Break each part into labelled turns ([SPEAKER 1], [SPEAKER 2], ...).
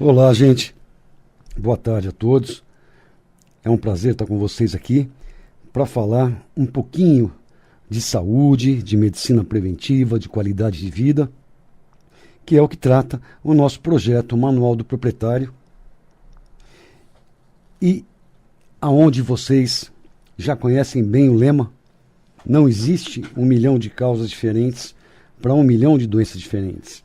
[SPEAKER 1] Olá, gente. Boa tarde a todos. É um prazer estar com vocês aqui para falar um pouquinho de saúde, de medicina preventiva, de qualidade de vida, que é o que trata o nosso projeto Manual do Proprietário, e aonde vocês já conhecem bem o lema: não existe 1 milhão de causas diferentes para 1 milhão de doenças diferentes.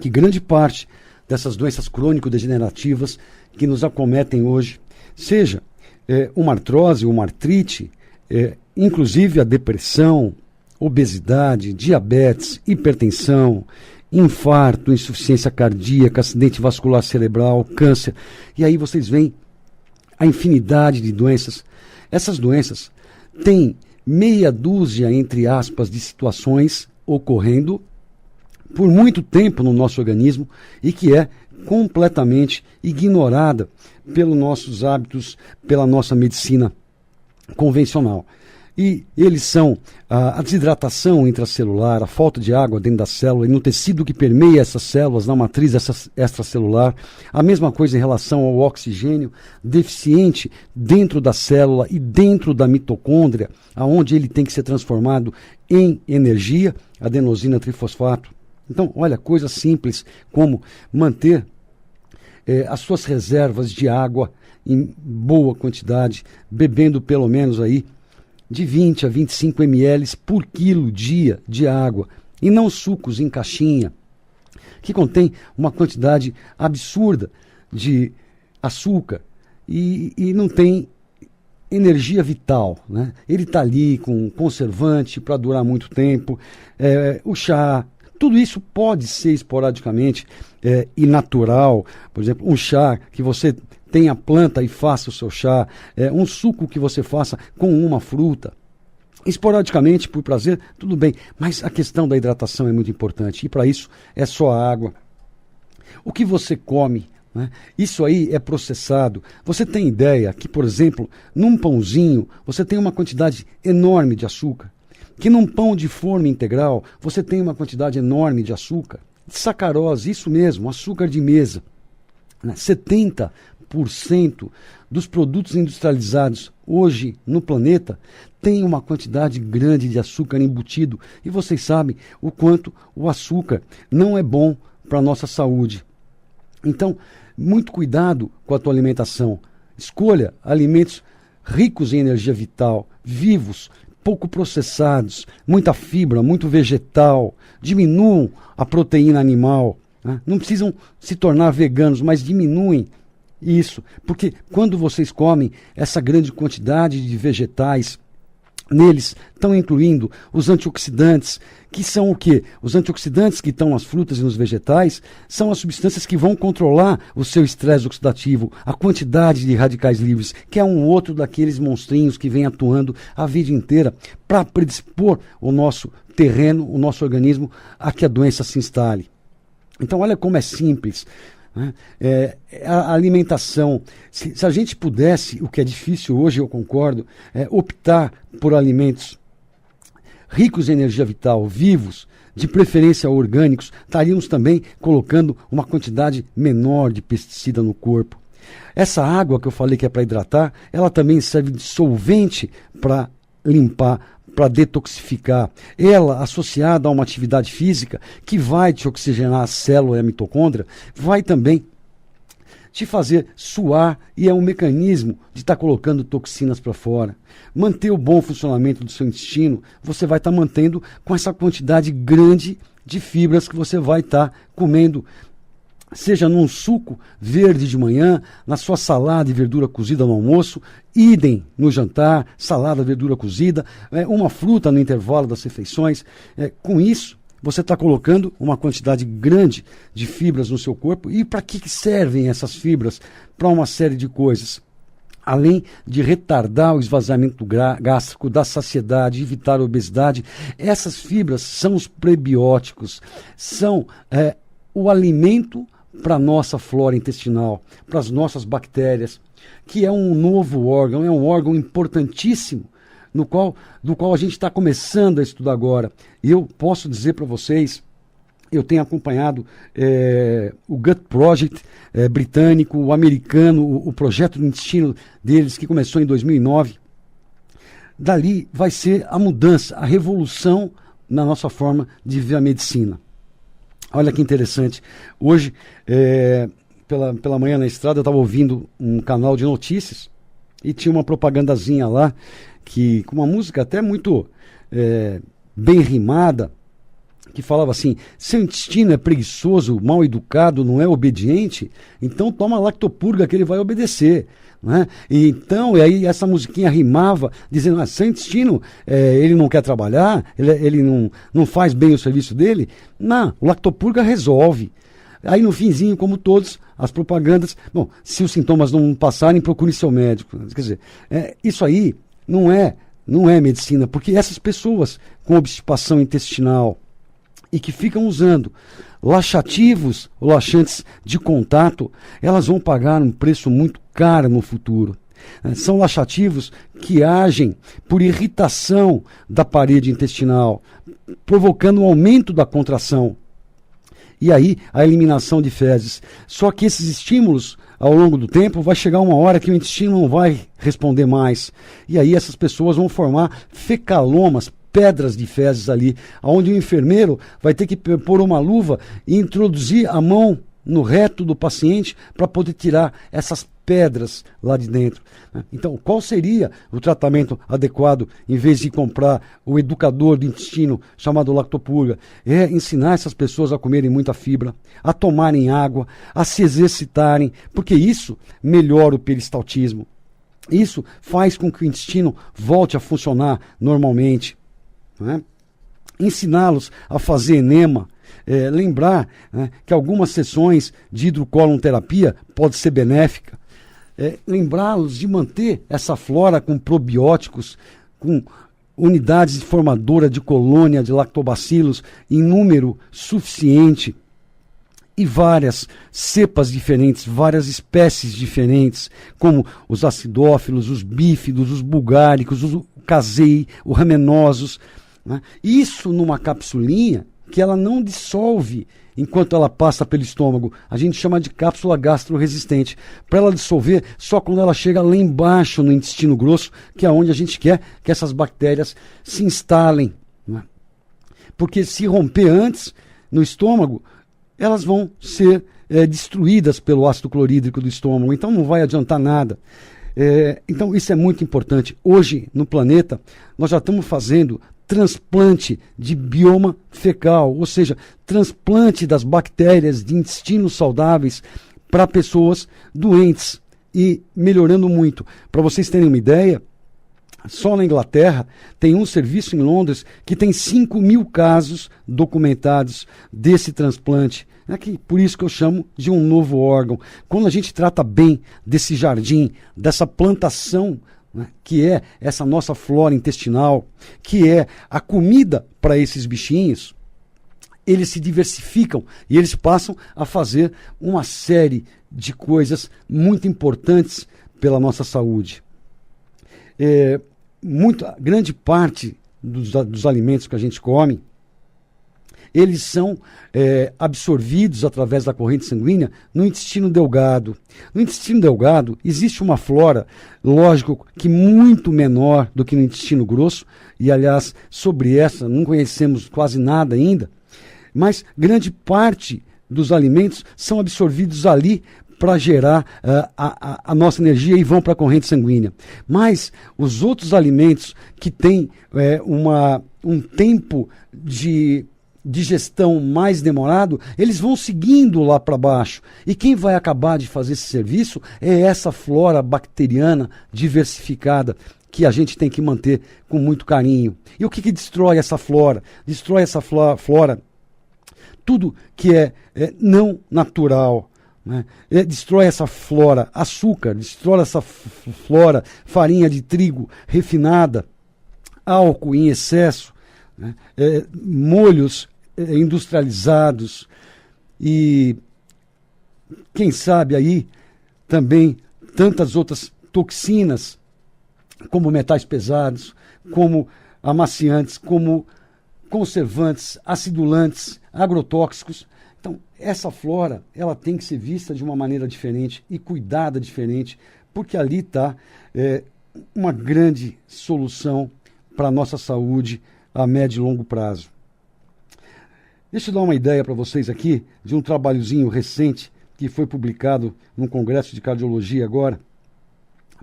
[SPEAKER 1] Que grande parte dessas doenças crônico-degenerativas que nos acometem hoje, seja uma artrose, uma artrite, inclusive a depressão, obesidade, diabetes, hipertensão, infarto, insuficiência cardíaca, acidente vascular cerebral, câncer. E aí vocês veem a infinidade de doenças. Essas doenças têm meia dúzia, entre aspas, de situações ocorrendo por muito tempo no nosso organismo e que é completamente ignorada pelos nossos hábitos, pela nossa medicina convencional. E eles são a desidratação intracelular, a falta de água dentro da célula e no tecido que permeia essas células, na matriz extracelular. A mesma coisa em relação ao oxigênio deficiente dentro da célula e dentro da mitocôndria, aonde ele tem que ser transformado em energia, adenosina trifosfato. Então, olha, coisas simples como manter as suas reservas de água em boa quantidade, bebendo pelo menos aí de 20 a 25 ml por quilo dia de água, e não sucos em caixinha, que contém uma quantidade absurda de açúcar e não tem energia vital, né? Ele está ali com conservante para durar muito tempo, o chá. Tudo isso pode ser esporadicamente e natural. Por exemplo, um chá que você tenha planta e faça o seu chá, um suco que você faça com uma fruta. Esporadicamente, por prazer, tudo bem. Mas a questão da hidratação é muito importante. E para isso é só a água. O que você come, né? Isso aí é processado. Você tem ideia que, por exemplo, num pãozinho você tem uma quantidade enorme de açúcar? Que num pão de forma integral você tem uma quantidade enorme de açúcar, de sacarose, isso mesmo, açúcar de mesa. 70% dos produtos industrializados hoje no planeta tem uma quantidade grande de açúcar embutido. E vocês sabem o quanto o açúcar não é bom para a nossa saúde. Então, muito cuidado com a tua alimentação. Escolha alimentos ricos em energia vital, vivos, pouco processados, muita fibra, muito vegetal. Diminuam a proteína animal, né? Não precisam se tornar veganos, mas diminuem isso, porque quando vocês comem essa grande quantidade de vegetais, neles estão incluindo os antioxidantes, que são o quê? Os antioxidantes que estão nas frutas e nos vegetais são as substâncias que vão controlar o seu estresse oxidativo, a quantidade de radicais livres, que é um outro daqueles monstrinhos que vem atuando a vida inteira para predispor o nosso terreno, o nosso organismo, a que a doença se instale. Então olha como é simples, né? A alimentação, se a gente pudesse, o que é difícil hoje, eu concordo, optar por alimentos ricos em energia vital, vivos, de preferência orgânicos, estaríamos também colocando uma quantidade menor de pesticida no corpo. Essa água que eu falei que é para hidratar, ela também serve de solvente para limpar, para detoxificar. Ela, associada a uma atividade física que vai te oxigenar a célula e a mitocôndria, vai também te fazer suar, e é um mecanismo de estar colocando toxinas para fora. Manter o bom funcionamento do seu intestino, você vai estar mantendo com essa quantidade grande de fibras que você vai estar comendo, seja num suco verde de manhã, na sua salada e verdura cozida no almoço, idem no jantar, salada, verdura cozida, uma fruta no intervalo das refeições. Com isso, você está colocando uma quantidade grande de fibras no seu corpo. E para que servem essas fibras? Para uma série de coisas. Além de retardar o esvaziamento gástrico, da saciedade, evitar a obesidade, essas fibras são os prebióticos, são o alimento para a nossa flora intestinal, para as nossas bactérias, que é um novo órgão, é um órgão importantíssimo, do qual a gente está começando a estudar agora. E eu posso dizer para vocês eu tenho acompanhado o Gut Project britânico, o americano, o projeto do intestino deles, que começou em 2009. Dali vai ser a mudança, a revolução na nossa forma de ver a medicina. Olha que interessante. Hoje, pela manhã na estrada, eu estava ouvindo um canal de notícias e tinha uma propagandazinha lá, com uma música até muito bem rimada, que falava assim: seu intestino é preguiçoso, mal educado, não é obediente, então toma lactopurga que ele vai obedecer. Né? E aí essa musiquinha rimava dizendo: seu intestino ele não quer trabalhar, ele não faz bem o serviço dele. Não, o lactopurga resolve. Aí no finzinho, como todos, as propagandas: bom, se os sintomas não passarem, procure seu médico. Quer dizer, isso aí não é medicina, porque essas pessoas com obstipação intestinal e que ficam usando laxativos ou laxantes de contato, elas vão pagar um preço muito caro no futuro. São laxativos que agem por irritação da parede intestinal, provocando um aumento da contração. E aí, a eliminação de fezes. Só que esses estímulos, ao longo do tempo, vai chegar uma hora que o intestino não vai responder mais. E aí essas pessoas vão formar fecalomas, pedras de fezes ali, onde o enfermeiro vai ter que pôr uma luva e introduzir a mão no reto do paciente para poder tirar essas pedras lá de dentro. Então, qual seria o tratamento adequado em vez de comprar o educador do intestino chamado lactopurga? É ensinar essas pessoas a comerem muita fibra, a tomarem água, a se exercitarem, porque isso melhora o peristaltismo. Isso faz com que o intestino volte a funcionar normalmente. Né? Ensiná-los a fazer enema, lembrar, né, que algumas sessões de hidrocolonterapia podem ser benéficas, lembrá-los de manter essa flora com probióticos, com unidades formadoras de colônia de lactobacilos em número suficiente, e várias cepas diferentes, várias espécies diferentes, como os acidófilos, os bífidos, os bulgáricos, os casei, os ramenosos. Né? Isso numa capsulinha que ela não dissolve enquanto ela passa pelo estômago. A gente chama de cápsula gastroresistente. Para ela dissolver só quando ela chega lá embaixo no intestino grosso, que é onde a gente quer que essas bactérias se instalem. Né? Porque se romper antes no estômago, elas vão ser destruídas pelo ácido clorídrico do estômago. Então não vai adiantar nada. Então isso é muito importante. Hoje no planeta nós já estamos fazendo transplante de bioma fecal, ou seja, transplante das bactérias de intestinos saudáveis para pessoas doentes e melhorando muito. Para vocês terem uma ideia, só na Inglaterra tem um serviço em Londres que tem 5.000 casos documentados desse transplante. Por isso que eu chamo de um novo órgão. Quando a gente trata bem desse jardim, dessa plantação, né, que é essa nossa flora intestinal, que é a comida para esses bichinhos, eles se diversificam e eles passam a fazer uma série de coisas muito importantes pela nossa saúde. Grande parte dos alimentos que a gente come, eles são absorvidos através da corrente sanguínea no intestino delgado. No intestino delgado existe uma flora, lógico, que muito menor do que no intestino grosso, e aliás, sobre essa não conhecemos quase nada ainda, mas grande parte dos alimentos são absorvidos ali para gerar a nossa energia e vão para a corrente sanguínea. Mas os outros alimentos que têm um tempo de digestão mais demorado, eles vão seguindo lá para baixo. E quem vai acabar de fazer esse serviço é essa flora bacteriana diversificada que a gente tem que manter com muito carinho. E o que destrói essa flora? Destrói essa flora tudo que é não natural. Né? Destrói essa flora, açúcar, destrói essa flora, farinha de trigo refinada, álcool em excesso, né? Molhos industrializados e, quem sabe aí, também tantas outras toxinas, como metais pesados, como amaciantes, como conservantes, acidulantes, agrotóxicos. Então, essa flora, ela tem que ser vista de uma maneira diferente e cuidada diferente, porque ali está uma grande solução para a nossa saúde a médio e longo prazo. Deixa eu dar uma ideia para vocês aqui de um trabalhozinho recente que foi publicado num congresso de cardiologia agora,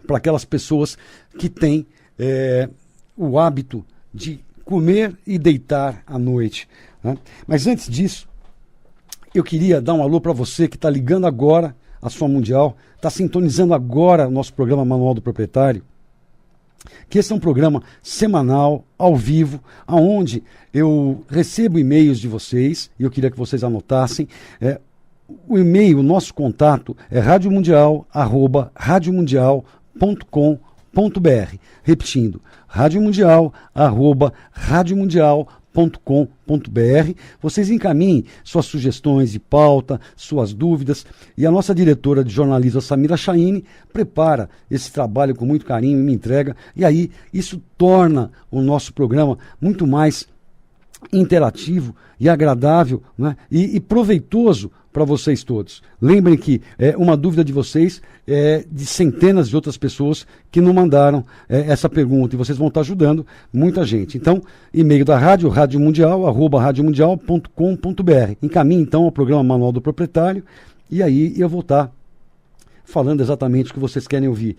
[SPEAKER 1] para aquelas pessoas que têm o hábito de comer e deitar à noite, né? Mas antes disso, eu queria dar um alô para você que está ligando agora a sua Mundial, está sintonizando agora o nosso programa Manual do Proprietário, que esse é um programa semanal, ao vivo, onde eu recebo e-mails de vocês, e eu queria que vocês anotassem. O e-mail, o nosso contato é radiomundial@radiomundial.com.br. Repetindo, radiomundial@radiomundial.com.br. Vocês encaminhem suas sugestões de pauta, suas dúvidas, e a nossa diretora de jornalismo, a Samira Chaine, prepara esse trabalho com muito carinho e me entrega, e aí isso torna o nosso programa muito mais interativo e agradável, né? e proveitoso para vocês todos. Lembrem que uma dúvida de vocês é de centenas de outras pessoas que não mandaram essa pergunta, e vocês vão estar ajudando muita gente. Então, e-mail da rádio, radiomundial@radiomundial.com.br. Encaminhe então ao programa Manual do Proprietário, e aí eu vou estar falando exatamente o que vocês querem ouvir.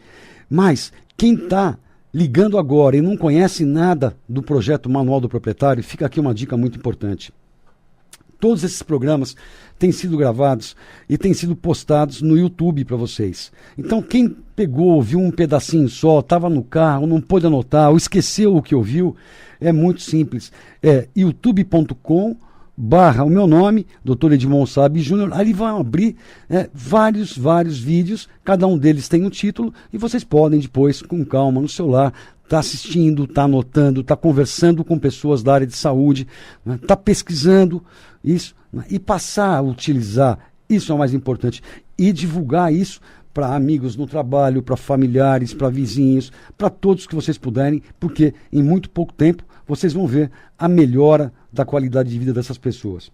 [SPEAKER 1] Mas quem está ligando agora e não conhece nada do projeto Manual do Proprietário, fica aqui uma dica muito importante. Todos esses programas têm sido gravados e têm sido postados no YouTube para vocês. Então, quem pegou, ouviu um pedacinho só, estava no carro, não pôde anotar, ou esqueceu o que ouviu, é muito simples. É youtube.com/o meu nome, Dr. Edmond Sabe Júnior. Ali vão abrir vários vídeos, cada um deles tem um título, e vocês podem depois, com calma, no celular, está assistindo, está anotando, está conversando com pessoas da área de saúde, está pesquisando isso, e passar a utilizar, isso é o mais importante, e divulgar isso para amigos no trabalho, para familiares, para vizinhos, para todos que vocês puderem, porque em muito pouco tempo vocês vão ver a melhora da qualidade de vida dessas pessoas.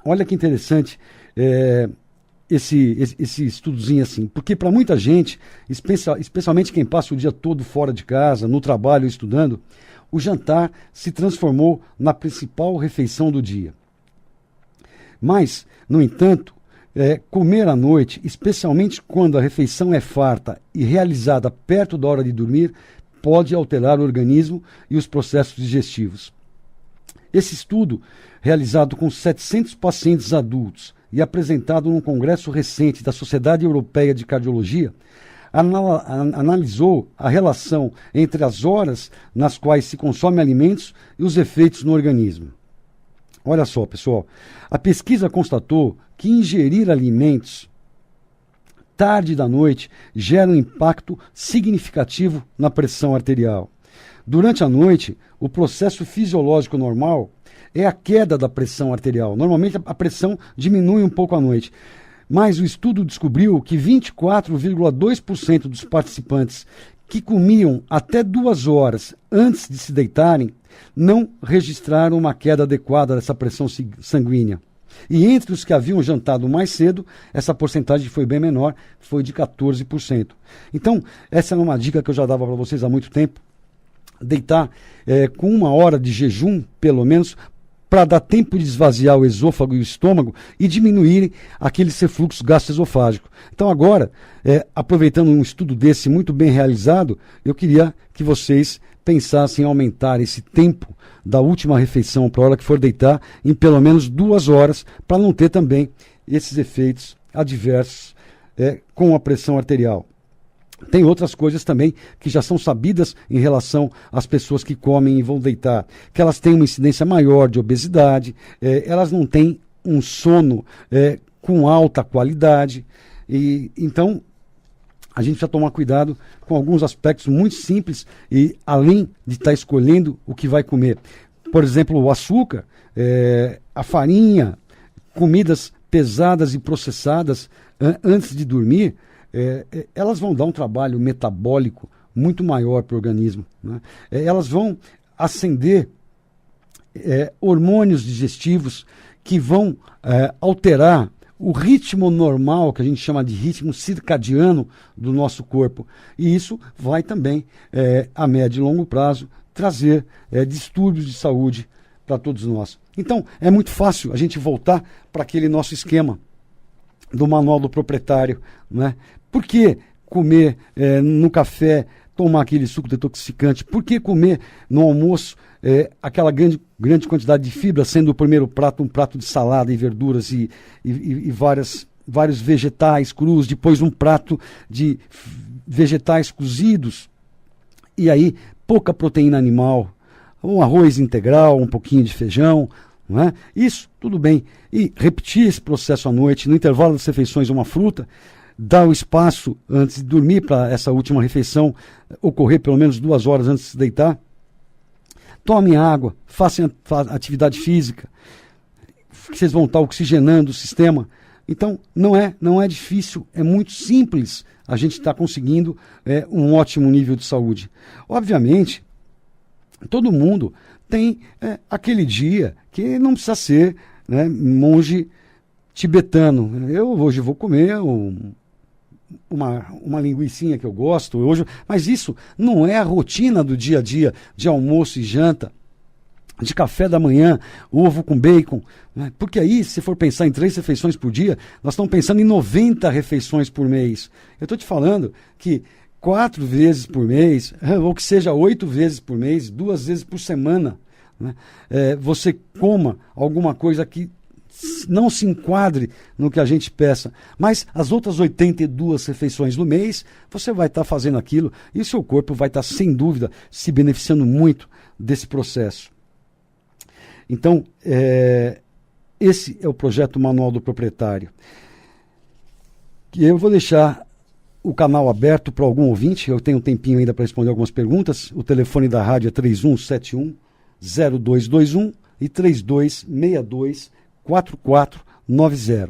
[SPEAKER 1] Olha que interessante esse estudozinho assim, porque para muita gente, especialmente quem passa o dia todo fora de casa, no trabalho, estudando, o jantar se transformou na principal refeição do dia. Mas, no entanto, comer à noite, especialmente quando a refeição é farta e realizada perto da hora de dormir, pode alterar o organismo e os processos digestivos. Esse estudo, realizado com 700 pacientes adultos e apresentado num congresso recente da Sociedade Europeia de Cardiologia, analisou a relação entre as horas nas quais se consome alimentos e os efeitos no organismo. Olha só, pessoal, a pesquisa constatou que ingerir alimentos tarde da noite gera um impacto significativo na pressão arterial. Durante a noite, o processo fisiológico normal é a queda da pressão arterial. Normalmente a pressão diminui um pouco à noite, mas o estudo descobriu que 24,2% dos participantes que comiam até 2 horas antes de se deitarem não registraram uma queda adequada dessa pressão sanguínea. E entre os que haviam jantado mais cedo, essa porcentagem foi bem menor, foi de 14%. Então, essa é uma dica que eu já dava para vocês há muito tempo, deitar com 1 hora de jejum, pelo menos, para dar tempo de esvaziar o esôfago e o estômago e diminuir aquele refluxo gastroesofágico. Então agora, aproveitando um estudo desse muito bem realizado, eu queria que vocês pensassem em aumentar esse tempo da última refeição para a hora que for deitar em pelo menos 2 horas, para não ter também esses efeitos adversos com a pressão arterial. Tem outras coisas também que já são sabidas em relação às pessoas que comem e vão deitar, que elas têm uma incidência maior de obesidade, elas não têm um sono com alta qualidade, e então a gente precisa tomar cuidado com alguns aspectos muito simples, e além de estar escolhendo o que vai comer. Por exemplo, o açúcar, a farinha, comidas pesadas e processadas antes de dormir, elas vão dar um trabalho metabólico muito maior para o organismo, né? Elas vão acender hormônios digestivos que vão alterar o ritmo normal, que a gente chama de ritmo circadiano do nosso corpo. E isso vai também, a médio e longo prazo, trazer distúrbios de saúde para todos nós. Então, é muito fácil a gente voltar para aquele nosso esquema do manual do proprietário, né? Por que comer no café, tomar aquele suco detoxificante? Por que comer no almoço aquela grande quantidade de fibra, sendo o primeiro prato um prato de salada e verduras e vários vegetais crus, depois um prato de vegetais cozidos, e aí pouca proteína animal, um arroz integral, um pouquinho de feijão, não é? Isso, tudo bem. E repetir esse processo à noite, no intervalo das refeições, uma fruta, dar o espaço antes de dormir para essa última refeição ocorrer pelo menos 2 horas antes de se deitar. Tomem água, façam atividade física, que vocês vão estar oxigenando o sistema. Então, não é difícil, é muito simples a gente estar conseguindo um ótimo nível de saúde. Obviamente, todo mundo tem aquele dia que não precisa ser, né, monge tibetano. Eu hoje vou comer uma linguicinha que eu gosto hoje, mas isso não é a rotina do dia a dia, de almoço e janta, de café da manhã, ovo com bacon, né? Porque aí, se for pensar em 3 refeições por dia, nós estamos pensando em 90 refeições por mês. Eu estou te falando que 4 vezes por mês, ou que seja 8 vezes por mês, 2 vezes por semana, né? Você coma alguma coisa que não se enquadre no que a gente peça, mas as outras 82 refeições do mês, você vai estar fazendo aquilo e o seu corpo vai estar, sem dúvida, se beneficiando muito desse processo. Então, esse é o projeto Manual do Proprietário. E eu vou deixar o canal aberto para algum ouvinte, eu tenho um tempinho ainda para responder algumas perguntas. O telefone da rádio é 3171-0221 e 3262-4490.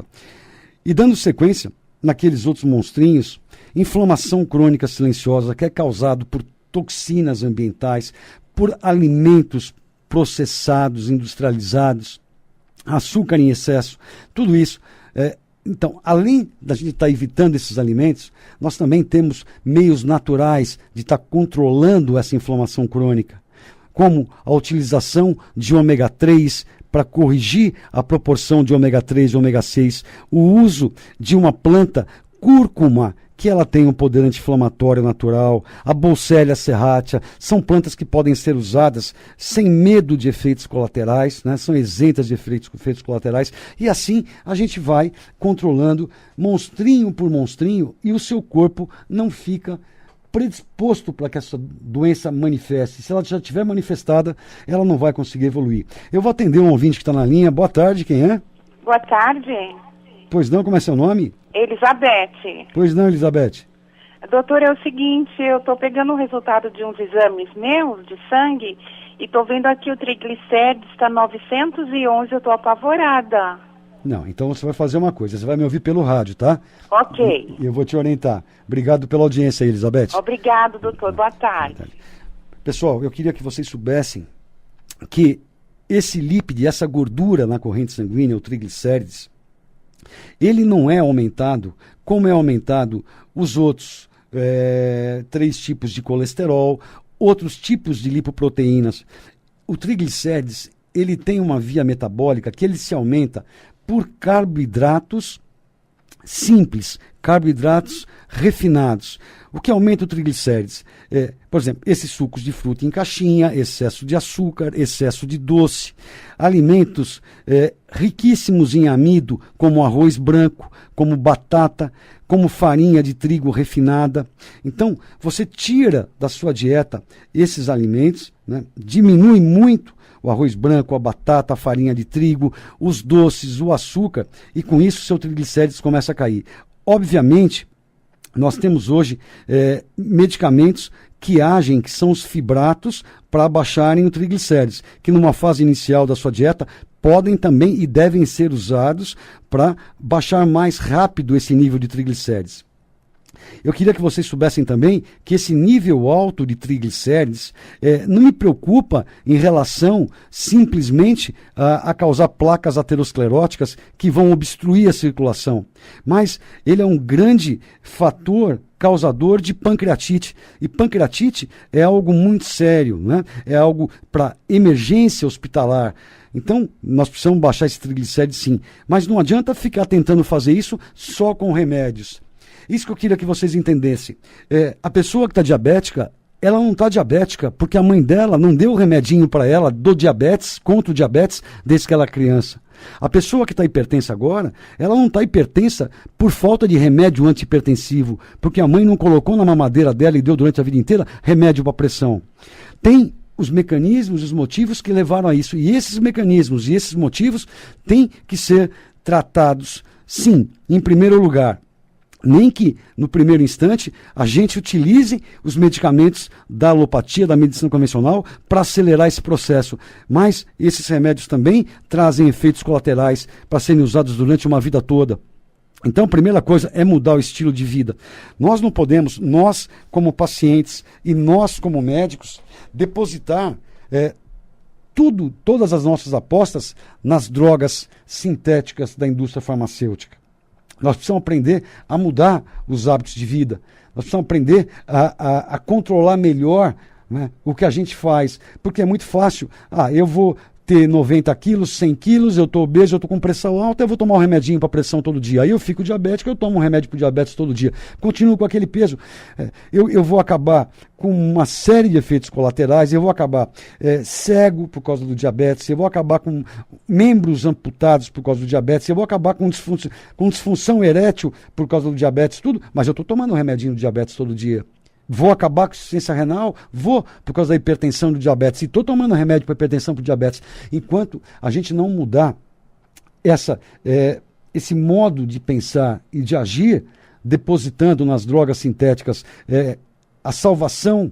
[SPEAKER 1] E dando sequência naqueles outros monstrinhos, inflamação crônica silenciosa que é causado por toxinas ambientais, por alimentos processados, industrializados, açúcar em excesso, tudo isso. Então, além da gente estar evitando esses alimentos, nós também temos meios naturais de estar controlando essa inflamação crônica, como a utilização de ômega 3 para corrigir a proporção de ômega 3 e ômega 6, o uso de uma planta cúrcuma, que ela tem um poder anti-inflamatório natural, a Bolsélia serratia, são plantas que podem ser usadas sem medo de efeitos colaterais, né? São isentas de efeitos colaterais, e assim a gente vai controlando monstrinho por monstrinho e o seu corpo não fica predisposto para que essa doença manifeste. Se ela já estiver manifestada, ela não vai conseguir evoluir. Eu vou atender um ouvinte que está na linha. Boa tarde, quem é?
[SPEAKER 2] Boa tarde.
[SPEAKER 1] Pois não, como é seu nome?
[SPEAKER 2] Elizabeth.
[SPEAKER 1] Pois não, Elizabeth.
[SPEAKER 2] Doutor, é o seguinte, eu estou pegando o resultado de uns exames meus de sangue e estou vendo aqui o triglicérides está 911, eu estou apavorada.
[SPEAKER 1] Não, então você vai fazer uma coisa, você vai me ouvir pelo rádio, tá?
[SPEAKER 2] Ok.
[SPEAKER 1] E eu vou te orientar. Obrigado pela audiência aí, Elizabeth.
[SPEAKER 2] Obrigado, doutor. Boa tarde.
[SPEAKER 1] Pessoal, eu queria que vocês soubessem que esse lípide, essa gordura na corrente sanguínea, o triglicérides, ele não é aumentado como é aumentado os outros 3 tipos de colesterol, outros tipos de lipoproteínas. O triglicérides, ele tem uma via metabólica que ele se aumenta por carboidratos simples, carboidratos refinados. O que aumenta o triglicérides? Por exemplo, esses sucos de fruta em caixinha, excesso de açúcar, excesso de doce, alimentos riquíssimos em amido, como arroz branco, como batata, como farinha de trigo refinada. Então, você tira da sua dieta esses alimentos, né, diminui muito o arroz branco, a batata, a farinha de trigo, os doces, o açúcar, e com isso o seu triglicérides começa a cair. Obviamente, nós temos hoje medicamentos que agem, que são os fibratos, para abaixarem o triglicérides, que numa fase inicial da sua dieta podem também e devem ser usados para baixar mais rápido esse nível de triglicérides. Eu queria que vocês soubessem também que esse nível alto de triglicérides não me preocupa em relação simplesmente a causar placas ateroscleróticas que vão obstruir a circulação, mas ele é um grande fator causador de pancreatite. E pancreatite é algo muito sério, né? É algo para emergência hospitalar. Então, nós precisamos baixar esse triglicéride sim. Mas não adianta ficar tentando fazer isso só com remédios. Isso que eu queria que vocês entendessem. A pessoa que está diabética, ela não está diabética porque a mãe dela não deu o remedinho para ela do diabetes, contra o diabetes, desde que ela é criança. A pessoa que está hipertensa agora, ela não está hipertensa por falta de remédio antihipertensivo, porque a mãe não colocou na mamadeira dela e deu durante a vida inteira remédio para pressão. Tem os mecanismos, os motivos que levaram a isso. E esses mecanismos e esses motivos têm que ser tratados, sim, em primeiro lugar. Nem que, no primeiro instante, a gente utilize os medicamentos da alopatia, da medicina convencional, para acelerar esse processo. Mas esses remédios também trazem efeitos colaterais para serem usados durante uma vida toda. Então, a primeira coisa é mudar o estilo de vida. Nós não podemos, nós como pacientes e nós como médicos, depositar todas as nossas apostas nas drogas sintéticas da indústria farmacêutica. Nós precisamos aprender a mudar os hábitos de vida. Nós precisamos aprender a controlar melhor, né, o que a gente faz. Porque é muito fácil. Eu vou ter 90 quilos, 100 quilos, eu estou obeso, eu estou com pressão alta, eu vou tomar um remedinho para pressão todo dia. Aí eu fico diabético, eu tomo um remédio para diabetes todo dia. Continuo com aquele peso. Eu vou acabar com uma série de efeitos colaterais, eu vou acabar cego por causa do diabetes, eu vou acabar com membros amputados por causa do diabetes, eu vou acabar com disfunção erétil por causa do diabetes, tudo, mas eu estou tomando um remedinho do diabetes todo dia. Vou acabar com insuficiência renal? Vou, por causa da hipertensão do diabetes. E estou tomando remédio para hipertensão para diabetes. Enquanto a gente não mudar esse modo de pensar e de agir, depositando nas drogas sintéticas a salvação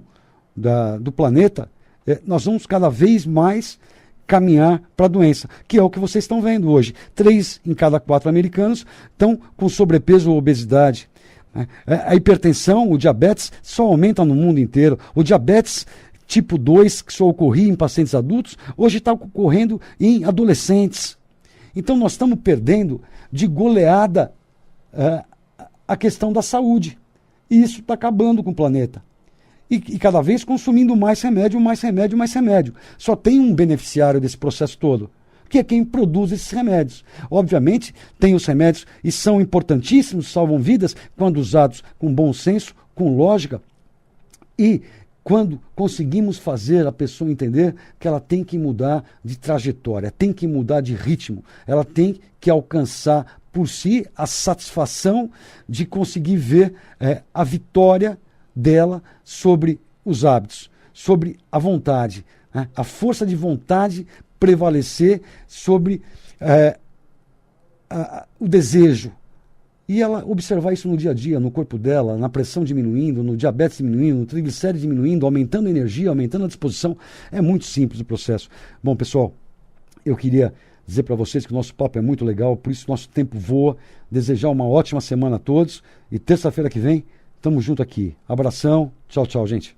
[SPEAKER 1] do planeta, nós vamos cada vez mais caminhar para a doença, que é o que vocês estão vendo hoje. 3 em cada 4 americanos estão com sobrepeso ou obesidade. A hipertensão, o diabetes, só aumenta no mundo inteiro. O diabetes tipo 2, que só ocorria em pacientes adultos, hoje está ocorrendo em adolescentes. Então nós estamos perdendo de goleada a questão da saúde. E isso está acabando com o planeta. E cada vez consumindo mais remédio, mais remédio, mais remédio. Só tem um beneficiário desse processo todo, que é quem produz esses remédios. Obviamente, tem os remédios e são importantíssimos, salvam vidas, quando usados com bom senso, com lógica, e quando conseguimos fazer a pessoa entender que ela tem que mudar de trajetória, tem que mudar de ritmo, ela tem que alcançar por si a satisfação de conseguir ver a vitória dela sobre os hábitos, sobre a vontade, né? A força de vontade prevalecer sobre o desejo. E ela observar isso no dia a dia, no corpo dela, na pressão diminuindo, no diabetes diminuindo, no triglicéride diminuindo, aumentando a energia, aumentando a disposição. É muito simples o processo. Bom, pessoal, eu queria dizer para vocês que o nosso papo é muito legal, por isso nosso tempo voa. Desejar uma ótima semana a todos. E terça-feira que vem, estamos junto aqui. Abração. Tchau, tchau, gente.